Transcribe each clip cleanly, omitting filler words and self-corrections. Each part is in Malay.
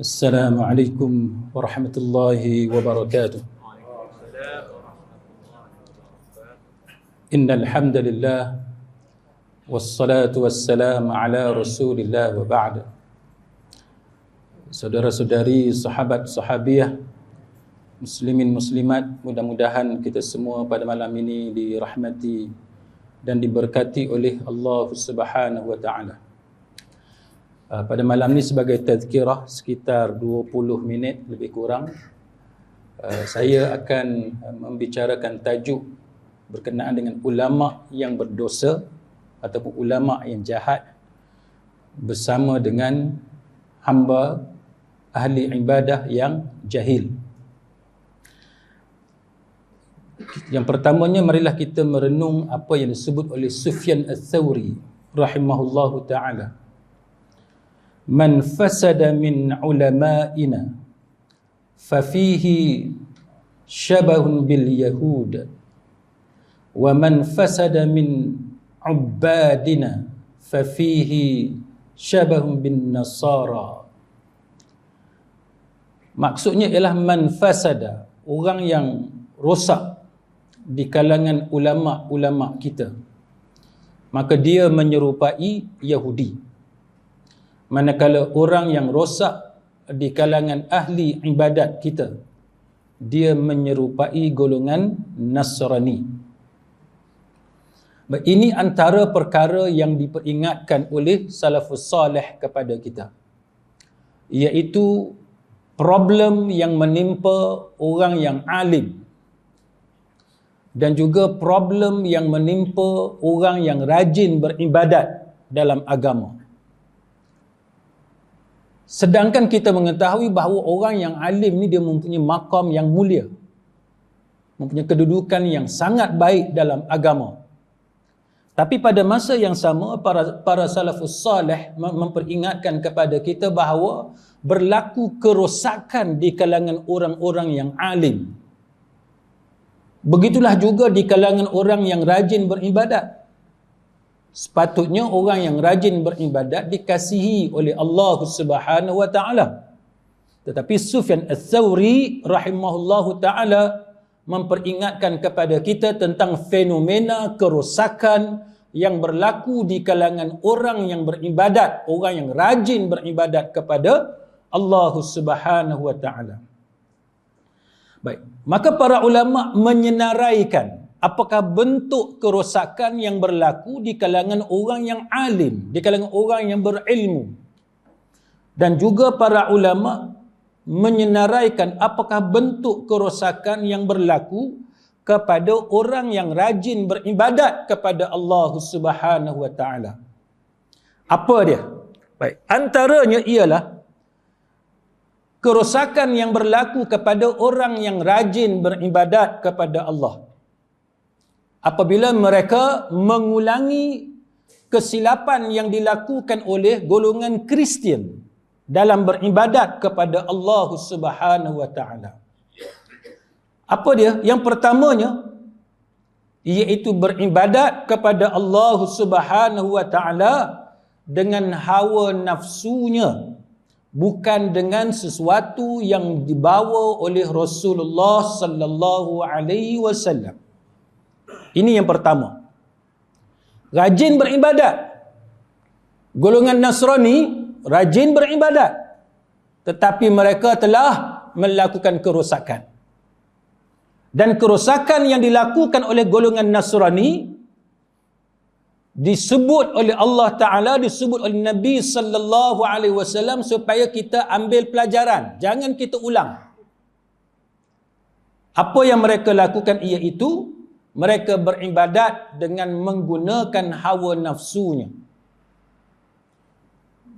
Assalamualaikum warahmatullahi wabarakatuh. Innal hamdalillah wassalatu wassalamu ala Rasulillah wa ba'd. Saudara-saudari, sahabat sahabiah, muslimin muslimat, mudah-mudahan kita semua pada malam ini dirahmati dan diberkati oleh Allah Subhanahu wa taala. Pada malam ni sebagai tazkirah sekitar 20 minit lebih kurang, saya akan membicarakan tajuk berkenaan dengan ulama yang berdosa ataupun ulama yang jahat bersama dengan hamba ahli ibadah yang jahil. Yang pertamanya, marilah kita merenung apa yang disebut oleh Sufyan Ats-Tsauri rahimahullahu ta'ala. Man fasada min ulama'ina fafihi syabahun bil yahud wa man fasada min ubbadina fafihi syabahun bin nasara. Maksudnya ialah man fasada, orang yang rosak di kalangan ulama-ulama kita, maka dia menyerupai Yahudi. Manakala orang yang rosak di kalangan ahli ibadat kita, dia menyerupai golongan Nasrani. Ini antara perkara yang diperingatkan oleh salafus salih kepada kita, iaitu problem yang menimpa orang yang alim dan juga problem yang menimpa orang yang rajin beribadat dalam agama. Sedangkan kita mengetahui bahawa orang yang alim ni dia mempunyai maqam yang mulia, mempunyai kedudukan yang sangat baik dalam agama. Tapi pada masa yang sama, para salafus salih memperingatkan kepada kita bahawa berlaku kerosakan di kalangan orang-orang yang alim. Begitulah juga di kalangan orang yang rajin beribadat. Sepatutnya orang yang rajin beribadat dikasihi oleh Allah Subhanahu wa taala. Tetapi Sufyan Ats-Tsauri rahimahullahu taala memperingatkan kepada kita tentang fenomena kerosakan yang berlaku di kalangan orang yang beribadat, orang yang rajin beribadat kepada Allah Subhanahu wa taala. Baik, maka para ulama menyenaraikan apakah bentuk kerosakan yang berlaku di kalangan orang yang alim, di kalangan orang yang berilmu. Dan juga para ulama menyenaraikan apakah bentuk kerosakan yang berlaku kepada orang yang rajin beribadat kepada Allah Subhanahu wa taala. Apa dia? Baik, antaranya ialah kerosakan yang berlaku kepada orang yang rajin beribadat kepada Allah apabila mereka mengulangi kesilapan yang dilakukan oleh golongan Kristian dalam beribadat kepada Allah Subhanahu wa taala. Apa dia? Yang pertamanya iaitu beribadat kepada Allah Subhanahu wa taala dengan hawa nafsunya, bukan dengan sesuatu yang dibawa oleh Rasulullah sallallahu alaihi wasallam. Ini yang pertama. Rajin beribadat. Golongan Nasrani rajin beribadat, tetapi mereka telah melakukan kerosakan. Dan kerosakan yang dilakukan oleh golongan Nasrani disebut oleh Allah Ta'ala, disebut oleh Nabi sallallahu alaihi wasallam supaya kita ambil pelajaran, jangan kita ulang. Apa yang mereka lakukan iaitu mereka beribadat dengan menggunakan hawa nafsunya,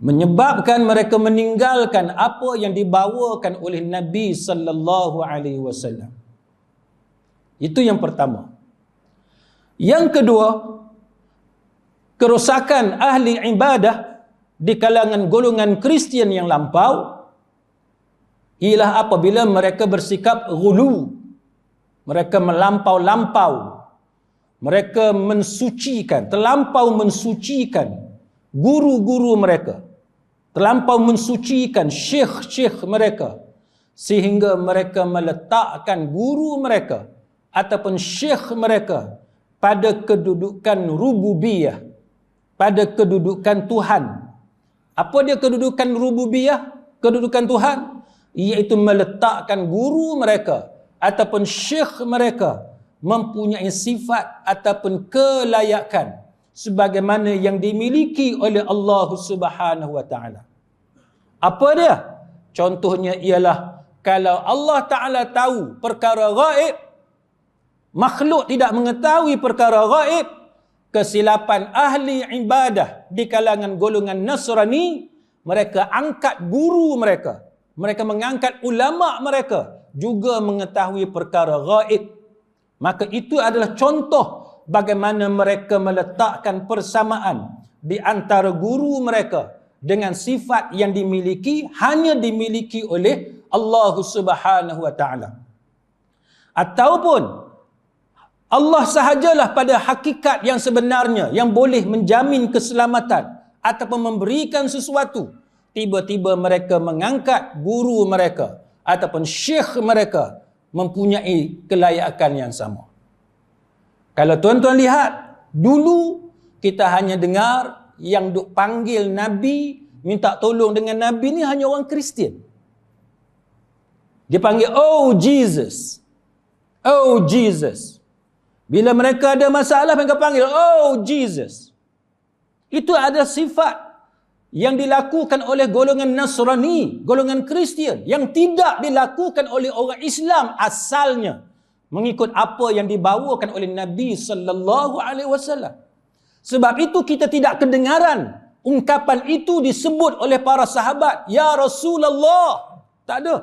menyebabkan mereka meninggalkan apa yang dibawakan oleh Nabi sallallahu alaihi wasallam. Itu yang pertama. Yang kedua, kerosakan ahli ibadah di kalangan golongan Kristian yang lampau ialah apabila mereka bersikap ghulu. Mereka melampau-lampau. Mereka mensucikan, terlampau mensucikan guru-guru mereka. terlampau mensucikan syekh-syekh mereka, sehingga mereka meletakkan guru mereka ataupun syekh mereka pada kedudukan rububiyah, pada kedudukan Tuhan. Apa dia kedudukan rububiyah, kedudukan Tuhan? Iaitu meletakkan guru mereka ataupun syekh mereka mempunyai sifat ataupun kelayakan sebagaimana yang dimiliki oleh Allah Subhanahu wa taala. Apa dia? Contohnya ialah kalau Allah Taala tahu perkara gaib, makhluk tidak mengetahui perkara gaib, kesilapan ahli ibadah di kalangan golongan Nasrani, mereka angkat guru mereka, mereka mengangkat ulama mereka juga mengetahui perkara gaib. Maka itu adalah contoh bagaimana mereka meletakkan persamaan di antara guru mereka dengan sifat yang dimiliki hanya dimiliki oleh Allah Subhanahu wa taala. Ataupun Allah sahajalah pada hakikat yang sebenarnya yang boleh menjamin keselamatan ataupun memberikan sesuatu. Tiba-tiba mereka mengangkat guru mereka ataupun syekh mereka mempunyai kelayakan yang sama. Kalau tuan-tuan lihat, dulu kita hanya dengar yang duk panggil Nabi, minta tolong dengan Nabi ni hanya orang Kristian. Dia panggil, "Oh Jesus, oh Jesus." Bila mereka ada masalah, mereka panggil, "Oh Jesus." Itu adalah sifat yang dilakukan oleh golongan Nasrani, golongan Kristian, yang tidak dilakukan oleh orang Islam asalnya, mengikut apa yang dibawakan oleh Nabi sallallahu alaihi wasallam. Sebab itu kita tidak kedengaran ungkapan itu disebut oleh para sahabat, "Ya Rasulullah." Tak ada.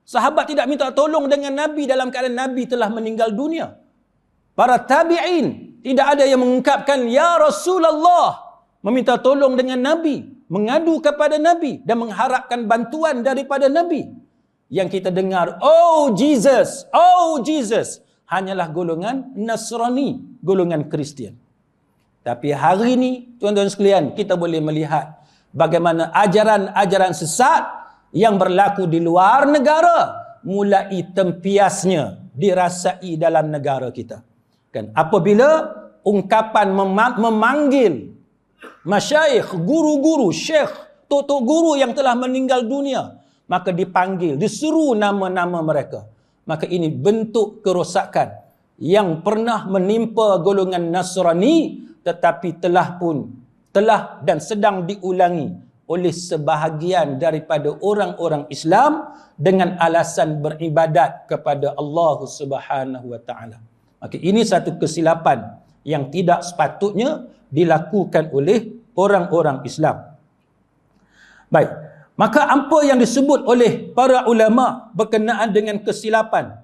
Sahabat tidak minta tolong dengan Nabi dalam keadaan Nabi telah meninggal dunia. Para tabi'in tidak ada yang mengungkapkan "Ya Rasulullah", meminta tolong dengan Nabi, mengadu kepada Nabi dan mengharapkan bantuan daripada Nabi. Yang kita dengar, "Oh Jesus, oh Jesus," hanyalah golongan Nasrani, golongan Kristian. Tapi hari ini, tuan-tuan sekalian, kita boleh melihat bagaimana ajaran-ajaran sesat yang berlaku di luar negara mulai tempiasnya dirasai dalam negara kita. Kan, apabila ungkapan memanggil masyayikh, guru-guru, syekh, tok-tok guru yang telah meninggal dunia, maka dipanggil, disuruh nama-nama mereka. Maka ini bentuk kerosakan yang pernah menimpa golongan Nasrani, tetapi telah dan sedang diulangi oleh sebahagian daripada orang-orang Islam dengan alasan beribadat kepada Allah Subhanahu wa taala. Maka ini satu kesilapan yang tidak sepatutnya dilakukan oleh orang-orang Islam. Baik, maka apa yang disebut oleh para ulama berkenaan dengan kesilapan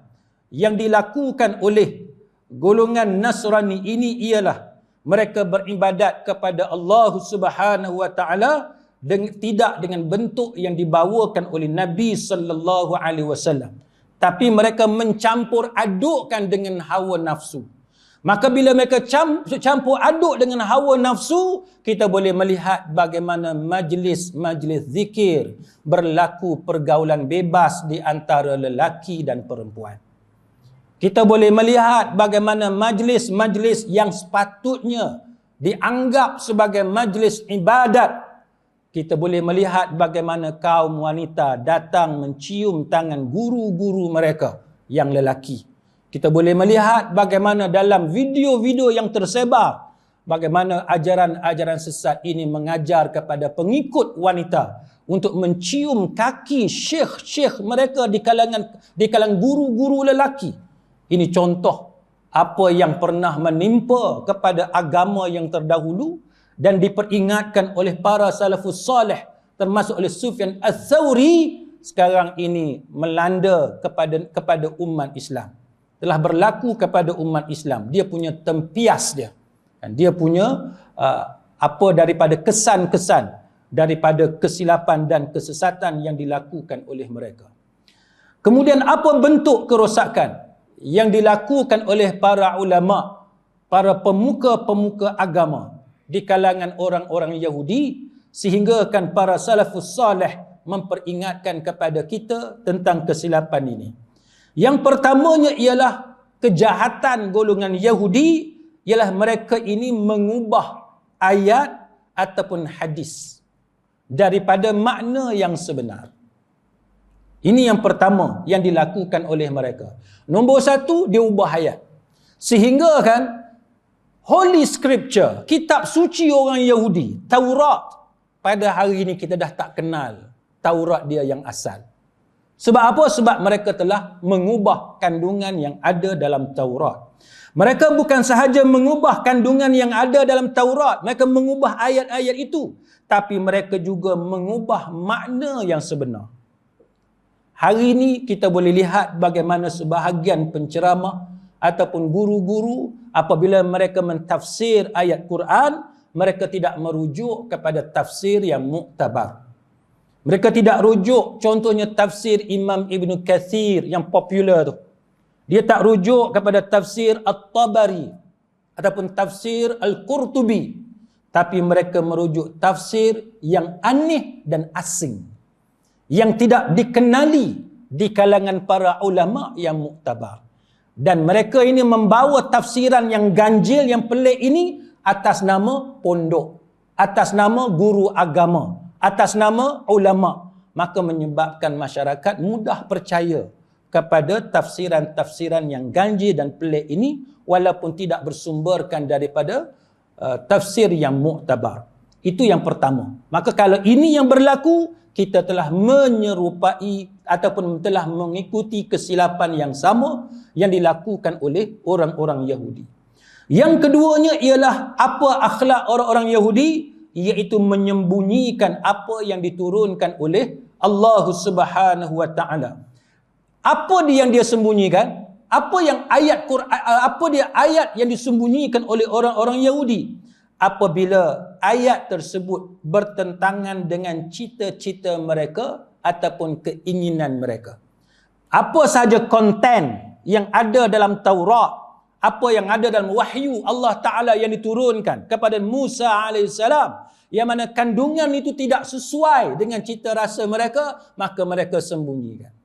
yang dilakukan oleh golongan Nasrani ini ialah mereka beribadat kepada Allah Subhanahu wa taala tidak dengan bentuk yang dibawakan oleh Nabi sallallahu alaihi wasallam, tapi mereka mencampur adukkan dengan hawa nafsu. Maka bila mereka campur aduk dengan hawa nafsu, kita boleh melihat bagaimana majlis-majlis zikir berlaku pergaulan bebas di antara lelaki dan perempuan. Kita boleh melihat bagaimana majlis-majlis yang sepatutnya dianggap sebagai majlis ibadat, kita boleh melihat bagaimana kaum wanita datang mencium tangan guru-guru mereka yang lelaki. Kita boleh melihat bagaimana dalam video-video yang tersebar, bagaimana ajaran-ajaran sesat ini mengajar kepada pengikut wanita untuk mencium kaki syekh-syekh mereka di kalangan guru-guru lelaki. Ini contoh apa yang pernah menimpa kepada agama yang terdahulu dan diperingatkan oleh para salafus salih, termasuk oleh Sufyan Ats-Tsauri, sekarang ini melanda kepada umat Islam. Telah berlaku kepada umat Islam. Dia punya tempias dia. Dan dia punya daripada kesan-kesan daripada kesilapan dan kesesatan yang dilakukan oleh mereka. Kemudian apa bentuk kerosakan yang dilakukan oleh para ulama, para pemuka-pemuka agama di kalangan orang-orang Yahudi sehingga kan para salafus salih memperingatkan kepada kita tentang kesilapan ini. Yang pertamanya ialah kejahatan golongan Yahudi, ialah mereka ini mengubah ayat ataupun hadis daripada makna yang sebenar. Ini yang pertama yang dilakukan oleh mereka. Nombor satu, dia ubah ayat. Sehingga kan Holy Scripture, kitab suci orang Yahudi, Taurat, pada hari ini kita dah tak kenal Taurat dia yang asal. Sebab apa? Sebab mereka telah mengubah kandungan yang ada dalam Taurat. Mereka bukan sahaja mengubah kandungan yang ada dalam Taurat, mereka mengubah ayat-ayat itu, tapi mereka juga mengubah makna yang sebenar. Hari ini kita boleh lihat bagaimana sebahagian penceramah ataupun guru-guru apabila mereka mentafsir ayat Quran, mereka tidak merujuk kepada tafsir yang muktabar. Mereka tidak rujuk contohnya tafsir Imam Ibn Kathir yang popular tu. Dia tak rujuk kepada tafsir At-Tabari ataupun tafsir Al-Qurtubi, tapi mereka merujuk tafsir yang aneh dan asing, yang tidak dikenali di kalangan para ulama yang muktabar. Dan mereka ini membawa tafsiran yang ganjil, yang pelik ini atas nama pondok, atas nama guru agama, atas nama ulama. Maka menyebabkan masyarakat mudah percaya kepada tafsiran-tafsiran yang ganjil dan pelik ini, walaupun tidak bersumberkan daripada tafsir yang muktabar. Itu yang pertama. Maka kalau ini yang berlaku, kita telah menyerupai ataupun telah mengikuti kesilapan yang sama yang dilakukan oleh orang-orang Yahudi. Yang keduanya ialah apa akhlak orang-orang Yahudi, iaitu menyembunyikan apa yang diturunkan oleh Allah Subhanahu wa taala. Apa yang dia sembunyikan? Apa yang ayat Quran, apa dia ayat yang disembunyikan oleh orang-orang Yahudi? Apabila ayat tersebut bertentangan dengan cita-cita mereka ataupun keinginan mereka. Apa sahaja konten yang ada dalam Taurat, apa yang ada dalam wahyu Allah Ta'ala yang diturunkan kepada Musa AS, yang mana kandungan itu tidak sesuai dengan cita rasa mereka, maka mereka sembunyikan.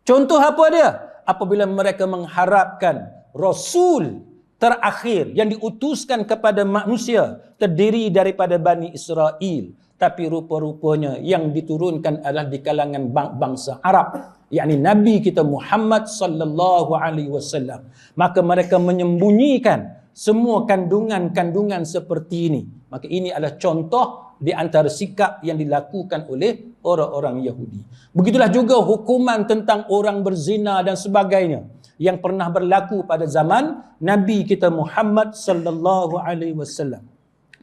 Contoh apa dia? Apabila mereka mengharapkan Rasul terakhir yang diutuskan kepada manusia terdiri daripada Bani Israel, tapi rupa-rupanya yang diturunkan adalah di kalangan bangsa Arab, yakni Nabi kita Muhammad sallallahu alaihi wasallam. Maka mereka menyembunyikan semua kandungan-kandungan seperti ini. Maka ini adalah contoh di antara sikap yang dilakukan oleh orang-orang Yahudi. Begitulah juga hukuman tentang orang berzina dan sebagainya yang pernah berlaku pada zaman Nabi kita Muhammad sallallahu alaihi wasallam.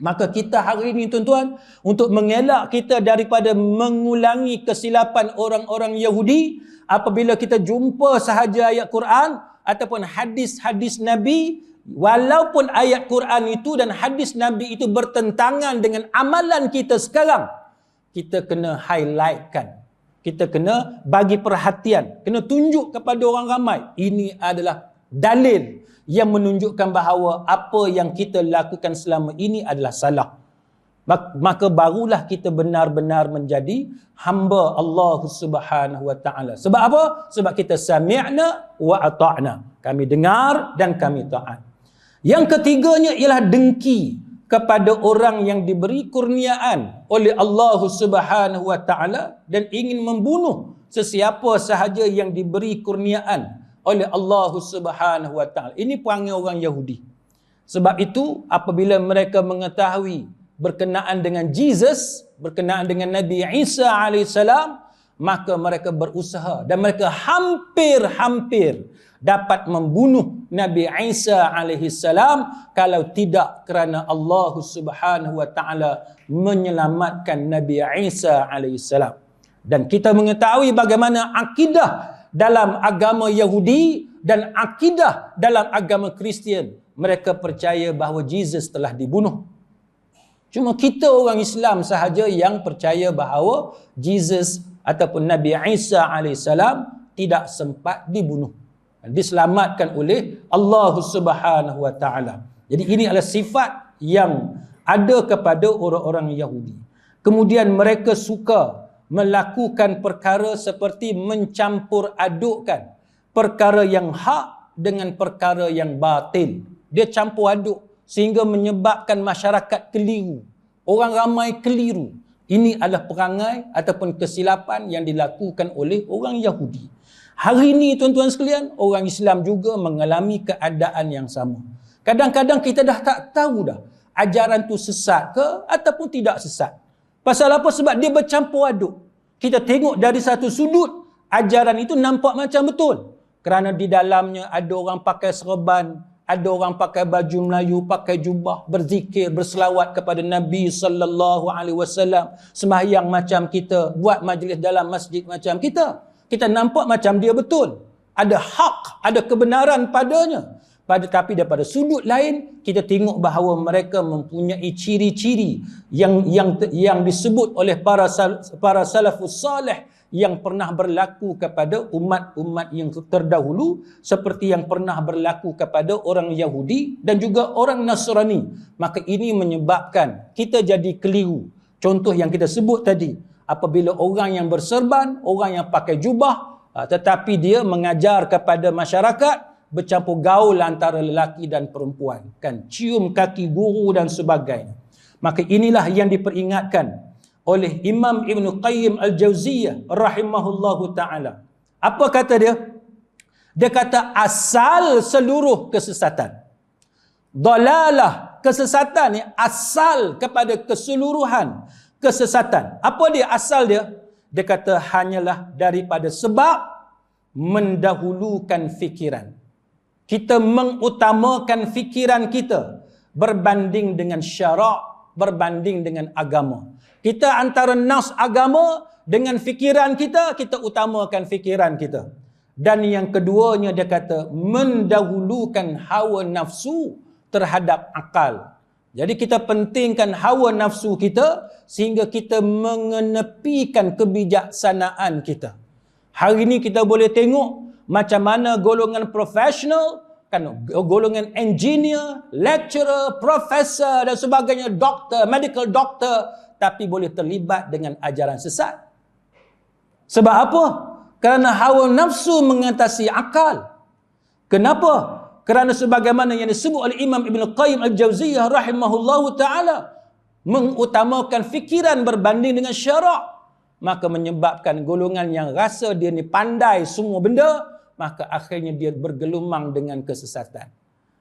Maka kita hari ini tuan-tuan, untuk mengelak kita daripada mengulangi kesilapan orang-orang Yahudi, apabila kita jumpa sahaja ayat Quran ataupun hadis-hadis Nabi, walaupun ayat Quran itu dan hadis Nabi itu bertentangan dengan amalan kita sekarang, kita kena highlightkan. Kita kena bagi perhatian, kena tunjuk kepada orang ramai. Ini adalah dalil yang menunjukkan bahawa apa yang kita lakukan selama ini adalah salah. Maka barulah kita benar-benar menjadi hamba Allah Subhanahu wa taala. Sebab apa? Sebab kita sami'na wa ata'na. Kami dengar dan kami taat. Yang ketiganya ialah dengki kepada orang yang diberi kurniaan oleh Allah Subhanahu wa taala dan ingin membunuh sesiapa sahaja yang diberi kurniaan oleh Allah Subhanahu wa taala. Ini perangai orang Yahudi. Sebab itu apabila mereka mengetahui berkenaan dengan Jesus, berkenaan dengan Nabi Isa alaihissalam, maka mereka berusaha dan mereka hampir-hampir dapat membunuh Nabi Isa alaihissalam kalau tidak kerana Allah Subhanahu wa taala menyelamatkan Nabi Isa alaihissalam. Dan kita mengetahui bagaimana akidah dalam agama Yahudi dan akidah dalam agama Kristian. Mereka percaya bahawa Jesus telah dibunuh. Cuma kita orang Islam sahaja yang percaya bahawa Jesus ataupun Nabi Isa alaihissalam tidak sempat dibunuh, diselamatkan oleh Allah Subhanahu wa taala. Jadi ini adalah sifat yang ada kepada orang-orang Yahudi. Kemudian mereka suka melakukan perkara seperti mencampur adukkan perkara yang hak dengan perkara yang batil. Dia campur aduk sehingga menyebabkan masyarakat keliru. Orang ramai keliru. Ini adalah perangai ataupun kesilapan yang dilakukan oleh orang Yahudi. Hari ini tuan-tuan sekalian, orang Islam juga mengalami keadaan yang sama. Kadang-kadang kita dah tak tahu dah ajaran tu sesat ke ataupun tidak sesat. Pasal apa? Sebab dia bercampur aduk. Kita tengok dari satu sudut, ajaran itu nampak macam betul. Kerana di dalamnya ada orang pakai serban, ada orang pakai baju Melayu, pakai jubah, berzikir, berselawat kepada Nabi sallallahu alaihi wasallam, sembahyang macam kita, buat majlis dalam masjid macam kita. Kita nampak macam dia betul. Ada hak, ada kebenaran padanya. Tapi daripada sudut lain, kita tengok bahawa mereka mempunyai ciri-ciri yang disebut oleh para salafus salih yang pernah berlaku kepada umat-umat yang terdahulu, seperti yang pernah berlaku kepada orang Yahudi dan juga orang Nasrani. Maka ini menyebabkan kita jadi keliru. Contoh yang kita sebut tadi, apabila orang yang berserban, orang yang pakai jubah, tetapi dia mengajar kepada masyarakat, bercampur gaul antara lelaki dan perempuan, kan, cium kaki guru dan sebagainya. Maka inilah yang diperingatkan oleh Imam Ibn Qayyim Al-Jauziyah rahimahullahu ta'ala. Apa kata dia? Dia kata asal seluruh kesesatan, dalalah, kesesatan ni asal kepada keseluruhan kesesatan. Apa dia asal dia? Dia kata hanyalah daripada sebab mendahulukan fikiran. Kita mengutamakan fikiran kita berbanding dengan syarak, berbanding dengan agama. Kita antara nas agama dengan fikiran kita, kita utamakan fikiran kita. Dan yang keduanya dia kata mendahulukan hawa nafsu terhadap akal. Jadi kita pentingkan hawa nafsu kita sehingga kita mengenepikan kebijaksanaan kita. Hari ini kita boleh tengok macam mana golongan profesional, kan, golongan engineer, lecturer, profesor dan sebagainya, doktor, medical doctor, tapi boleh terlibat dengan ajaran sesat. Sebab apa? Kerana hawa nafsu mengatasi akal. Kenapa? Kerana sebagaimana yang disebut oleh Imam Ibn Qayyim Al-Jauziyah rahimahullahu ta'ala, mengutamakan fikiran berbanding dengan syarak, maka menyebabkan golongan yang rasa dia ni pandai semua benda, maka akhirnya dia bergelumang dengan kesesatan.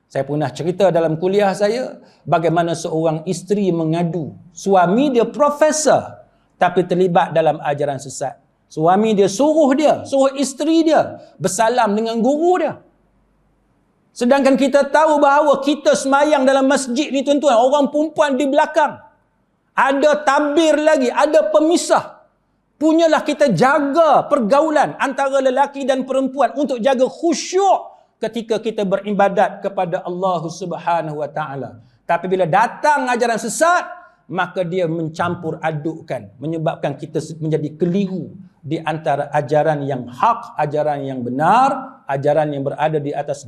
Saya pernah cerita dalam kuliah saya bagaimana seorang isteri mengadu suami dia profesor tapi terlibat dalam ajaran sesat. Suami dia suruh isteri dia bersalam dengan guru dia. Sedangkan kita tahu bahawa kita semayang dalam masjid ni tuan-tuan, orang perempuan di belakang. Ada tabir lagi, ada pemisah. Punyalah kita jaga pergaulan antara lelaki dan perempuan untuk jaga khusyuk ketika kita beribadat kepada Allah Subhanahu wa taala. Tapi bila datang ajaran sesat, maka dia mencampur adukkan, menyebabkan kita menjadi keliru di antara ajaran yang hak, ajaran yang benar, ajaran yang berada di atas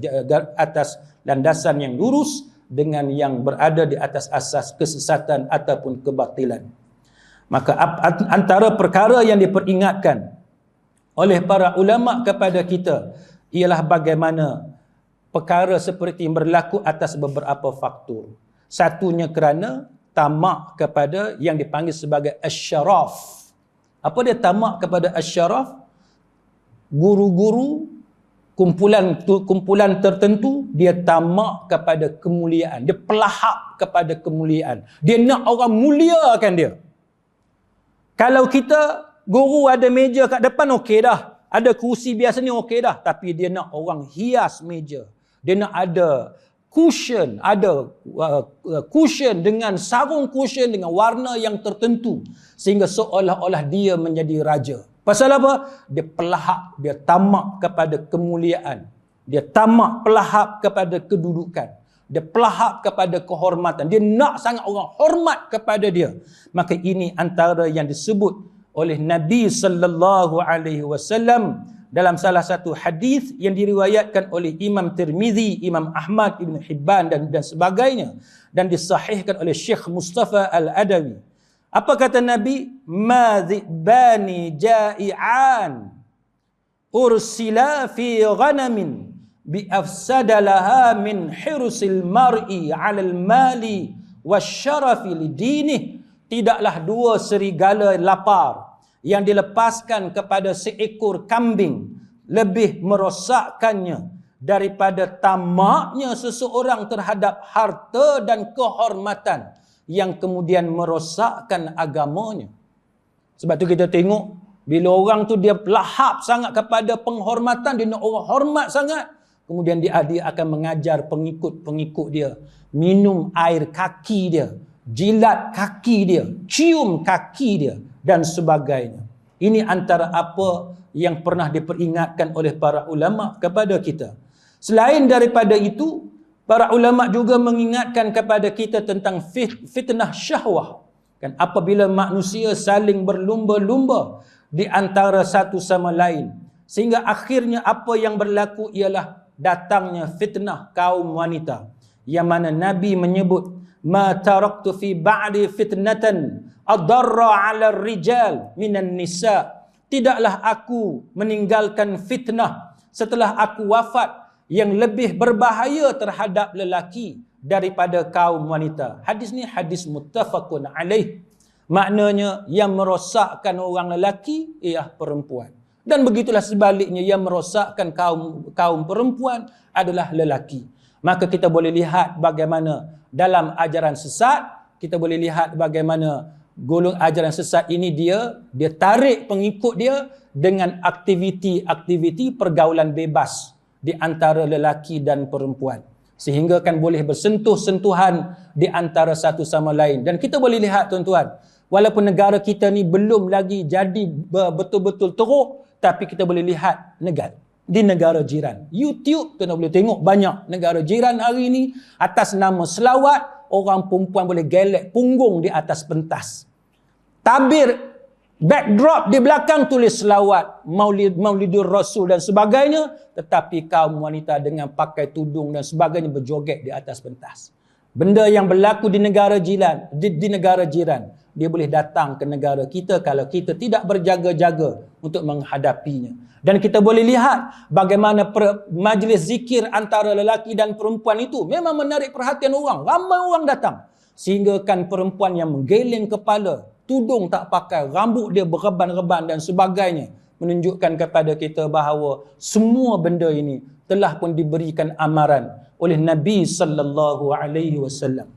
landasan yang lurus dengan yang berada di atas asas kesesatan ataupun kebatilan. Maka antara perkara yang diperingatkan oleh para ulama kepada kita ialah bagaimana perkara seperti yang berlaku atas beberapa faktor. Satunya kerana tamak kepada yang dipanggil sebagai asyaraf. Apa dia tamak kepada asyaraf? Guru-guru, kumpulan tertentu, dia tamak kepada kemuliaan. Dia pelahap kepada kemuliaan. Dia nak orang muliakan dia. Kalau kita, guru ada meja kat depan, okey dah. Ada kursi biasa ni okey dah. Tapi dia nak orang hias meja. Dia nak ada cushion, cushion dengan sarung cushion dengan warna yang tertentu. Sehingga seolah-olah dia menjadi raja. Pasal apa? Dia pelahap, dia tamak kepada kemuliaan. Dia tamak pelahap kepada kedudukan. Dia pelahap kepada kehormatan. Dia nak sangat orang hormat kepada dia. Maka ini antara yang disebut oleh Nabi sallallahu alaihi wasallam dalam salah satu hadis yang diriwayatkan oleh Imam Tirmizi, Imam Ahmad, Ibn Hibban dan sebagainya, dan disahihkan oleh Syekh Mustafa Al-Adawi. Apa kata Nabi? Ma dhi'bani ja'i'an ursila fi ghanamin bi afsadalaha min hirsil mar'i 'alal mali wasyarafi lidinih. Tidaklah dua serigala lapar yang dilepaskan kepada seekor kambing lebih merosakkannya daripada tamaknya seseorang terhadap harta dan kehormatan yang kemudian merosakkan agamanya. Sebab tu kita tengok, bila orang tu dia lahap sangat kepada penghormatan, dia nak orang hormat sangat, kemudian dia akan mengajar pengikut-pengikut dia minum air kaki dia, jilat kaki dia, cium kaki dia dan sebagainya. Ini antara apa yang pernah diperingatkan oleh para ulama kepada kita. Selain daripada itu, para ulama juga mengingatkan kepada kita tentang fitnah syahwah. Kan, apabila manusia saling berlumba-lumba di antara satu sama lain, sehingga akhirnya apa yang berlaku ialah datangnya fitnah kaum wanita, yang mana Nabi menyebut, ma taraktu fi ba'di fitnatan adarra 'ala rijal minan nisa. Tidaklah aku meninggalkan fitnah setelah aku wafat yang lebih berbahaya terhadap lelaki daripada kaum wanita. Hadis ni hadis muttafaqun alaih. Maknanya yang merosakkan orang lelaki ialah perempuan. Dan begitulah sebaliknya, yang merosakkan kaum perempuan adalah lelaki. Maka kita boleh lihat bagaimana dalam ajaran sesat, kita boleh lihat bagaimana golongan ajaran sesat ini dia tarik pengikut dia dengan aktiviti-aktiviti pergaulan bebas di antara lelaki dan perempuan, sehingga kan boleh bersentuh-sentuhan di antara satu sama lain. Dan kita boleh lihat tuan-tuan, walaupun negara kita ni belum lagi jadi betul-betul teruk, tapi kita boleh lihat di negara jiran. YouTube tuan boleh tengok banyak negara jiran hari ini atas nama selawat, orang perempuan boleh gelek punggung di atas pentas. Tabir backdrop di belakang tulis selawat, maulidur Rasul dan sebagainya, tetapi kaum wanita dengan pakai tudung dan sebagainya berjoget di atas pentas. Benda yang berlaku di negara jiran, di negara jiran, dia boleh datang ke negara kita kalau kita tidak berjaga-jaga untuk menghadapinya. Dan kita boleh lihat bagaimana majlis zikir antara lelaki dan perempuan itu memang menarik perhatian orang. Ramai orang datang. Sehingga kan perempuan yang menggeleng kepala, tudung tak pakai, rambut dia berreban-reban dan sebagainya, menunjukkan kepada kita bahawa semua benda ini telah pun diberikan amaran oleh Nabi sallallahu alaihi wasallam.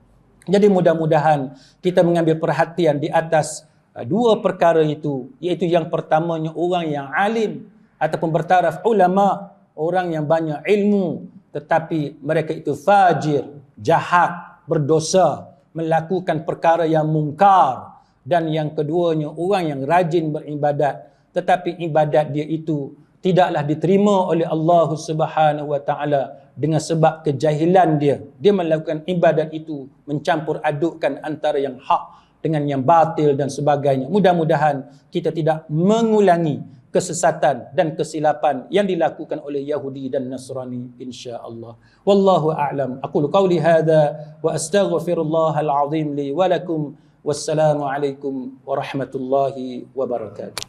Jadi mudah-mudahan kita mengambil perhatian di atas dua perkara itu, iaitu yang pertamanya orang yang alim ataupun bertaraf ulama, orang yang banyak ilmu tetapi mereka itu fajir, jahat, berdosa, melakukan perkara yang mungkar. Dan yang keduanya, orang yang rajin beribadat tetapi ibadat dia itu tidaklah diterima oleh Allah Subhanahu wa taala dengan sebab kejahilan dia. Dia melakukan ibadat itu mencampur adukkan antara yang hak dengan yang batil dan sebagainya. Mudah-mudahan kita tidak mengulangi kesesatan dan kesilapan yang dilakukan oleh Yahudi dan Nasrani, insya-Allah. Wallahu a'lam. Aqulu qawli hadza wa astaghfirullahal azim li wa lakum. Wassalamualaikum warahmatullahi wabarakatuh.